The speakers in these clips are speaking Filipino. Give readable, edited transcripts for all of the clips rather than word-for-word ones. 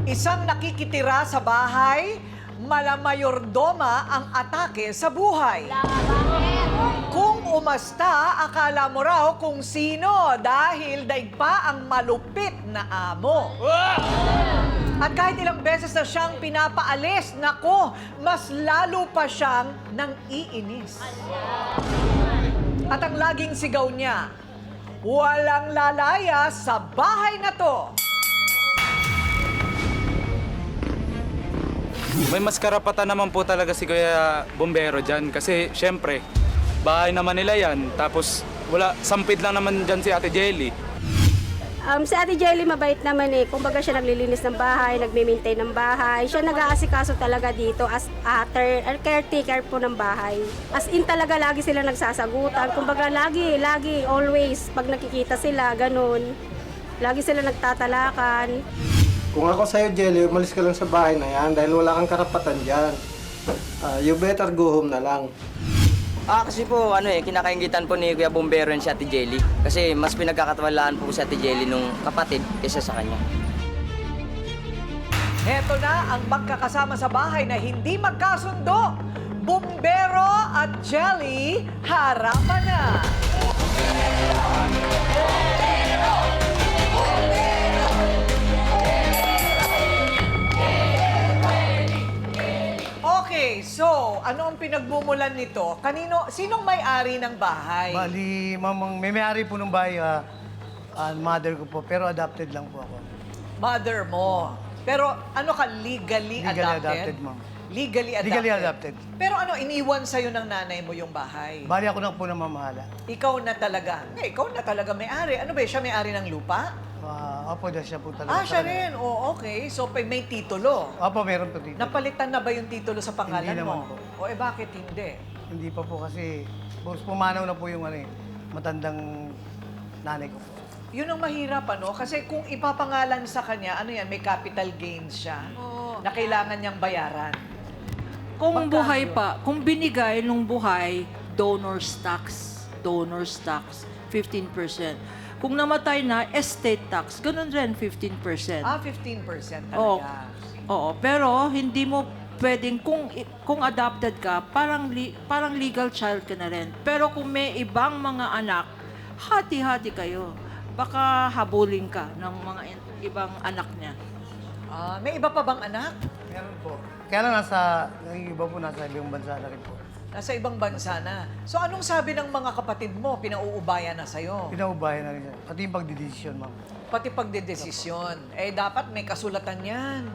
Isang nakikitira sa bahay, malamayordoma ang atake sa buhay. Kung umasta, akala mo raw kung sino dahil daig pa ang malupit na amo. At kahit ilang beses na siyang pinapaalis, nako, mas lalo pa siyang nang iinis. At ang laging sigaw niya, walang lalaya sa bahay na to. May mas karapatan naman po talaga si Kuya Bombero dyan kasi syempre, bahay naman nila yan. Tapos sampid lang naman dyan si Ate Jelly. Si Ate Jelly mabait naman eh. Kumbaga siya naglilinis ng bahay, nagme-maintain ng bahay. Siya nag-aasikaso talaga dito as caretaker po ng bahay. As in talaga lagi sila nagsasagutan. Kumbaga lagi, always. Pag nakikita sila, ganun. Lagi sila nagtatalakan. Kung ako sa'yo, Jelly, umalis ka lang sa bahay na yan dahil wala kang karapatan dyan. You better go home na lang. Kasi po, kinakaingitan po ni Kuya Bombero yan si Ate Jelly. Kasi mas pinagkakatawalaan po si Ate Jelly nung kapatid kaysa sa kanya. Heto na ang magkakasama sa bahay na hindi magkasundo. Bombero at Jelly, harapan na! Okay, so ano ang pinagmumulan nito? Sinong may-ari ng bahay? Bali, may may-ari po ng bahay, mother ko po, pero adopted lang po ako. Mother mo. Pero ano ka, legally adopted? Ma'am. Legally adopted? Legally adopted. Pero ano, iniwan sa'yo ng nanay mo yung bahay? Bali, ako na po namamahala. Ikaw na talaga. Ikaw na talaga may-ari. Ano ba, siya may-ari ng lupa? Opo, siya po talaga. Siya rin. Oh, okay. So, may titulo. Opo, meron po dito. Napalitan na ba yung titulo sa pangalan Hindi mo? naman po. Bakit hindi? Hindi pa po kasi, pumanaw na po yung matandang nanay ko po. Yun ang mahirap, Kasi kung ipapangalan sa kanya, may capital gains siya na kailangan niyang bayaran. Kung Magkano buhay yun? pa, kung binigay nung buhay, donor's tax, 15%. Kung namatay na, estate tax, ganun rin, 15%. 15% Oo. talaga. Oo, pero hindi mo pwedeng, kung adopted ka, parang legal child ka na rin. Pero kung may ibang mga anak, hati-hati kayo. Baka habulin ka ng mga ibang anak niya. May iba pa bang anak? Meron po. Kaya lang yung iba po nasa ibang bansa na rin po. Nasa ibang bansa na. So anong sabi ng mga kapatid mo? Pinauubayan na sa'yo. Pinaubayan na rin siya. Pati yung pagdidesisyon, ma'am. Pati pagdedesisyon. Dapat may kasulatan yan.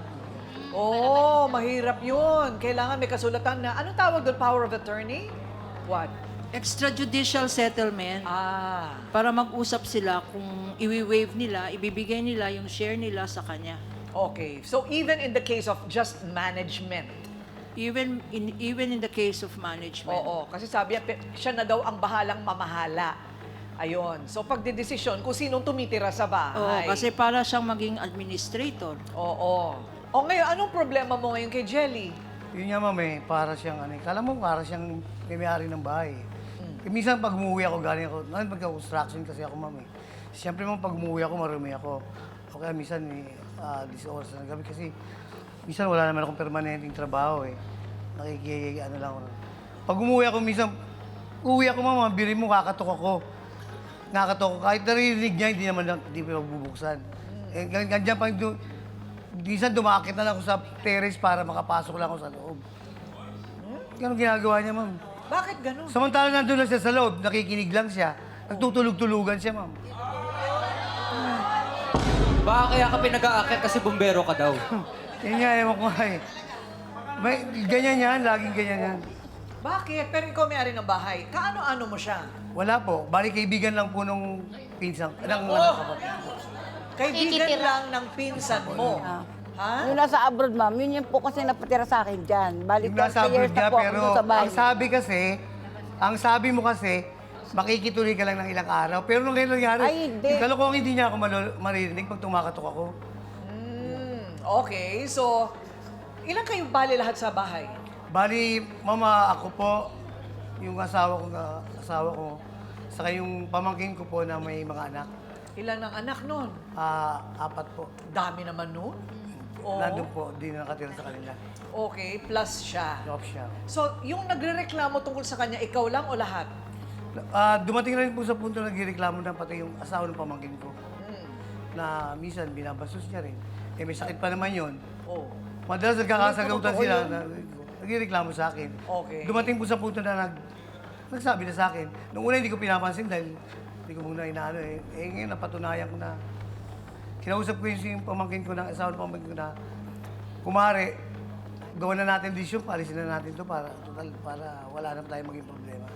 Mahirap yun. Kailangan may kasulatan na, anong tawag doon? Power of attorney? What? Extrajudicial settlement, para mag-usap sila kung iwi-waive nila, ibibigay nila yung share nila sa kanya. Okay. So even in the case of just management, Even in the case of management. kasi sabi niya, siya na daw ang bahalang mamahala. Ayun. So pagdedesisyon kung sinong tumitira sa bahay. Kasi para siyang maging administrator. Ngayon, anong problema mo ngayon kay Jelly? Yun nga, ma'am, para siyang, kala mo, para siyang may-ari ng bahay. Minsan pag umuwi ako, galing ako, magka-construction kasi ako, ma'am, Siyempre, ma'am, pag umuwi ako, marumi ako. O kaya minsan, 10 oras na gabi kasi minsan wala naman akong permanenteng trabaho, lang ako. Pag umuwi ako, minsan, ma'am, biri mo, kakatok ako. Kahit narinig niya, hindi pa magbubuksan. Ganyan pa, minsan dumakit na lang ako sa terrace para makapasok lang ako sa loob. Ganun ginagawa niya, ma'am. Bakit ganun? Samantala nandun lang siya sa loob, nakikinig lang siya. Nagtutulog-tulugan siya, ma'am. Baka kaya ka pinag-aakit kasi bumbero ka daw. Yan nga, ewan ko nga ganyan yan, laging ganyan yan. Bakit? Pero ikaw may-ari ng bahay. Kaano-ano mo siya? Wala po, bali kaibigan lang po nung pinsan, kapatid. Kaibigan lang ng pinsan mo. Ha? Yung nasa abroad, ma'am, yun po kasi napatira sa akin dyan. Balik Yung nasa 30 years abroad na niya, po ako pero doon sa bahay. ang sabi mo kasi, makikituloy ka lang ng ilang araw. Pero nung ngayon nangyari, Ay, hindi. yung kalokohan hindi niya ako maririnig pag tumakatok ako. Okay, so ilan kayong bali lahat sa bahay? Bali, mama, ako po, yung asawa ko, saka yung pamangkin ko po na may mga anak. Ilan ang anak nun? 4 po. Dami naman nun. Oo. nandun po, di na nakatira sa kanila. Okay, plus siya. Off siya. So, yung nagrereklamo tungkol sa kanya, ikaw lang o lahat? Dumating na rin po sa punto na nagreklamo na pati yung asawa ng pamangkin ko. Na minsan binabastos niya rin. Eh may sakit pa naman yun. Oh. Madalas nagkakasagautan Totoo sila yun. na nagreklamo sa akin. Okay. Dumating po sa punto na nagsabi na sa akin. Nung una hindi ko pinapansin dahil hindi ko muna inaano eh. Eh ngayon napatunayan ko na. Kinausap ko yung pamangkin ko ng asawa ng pamangkin ko na kumare, gawa na natin desisyon, palisin na natin to para wala na tayong maging problema.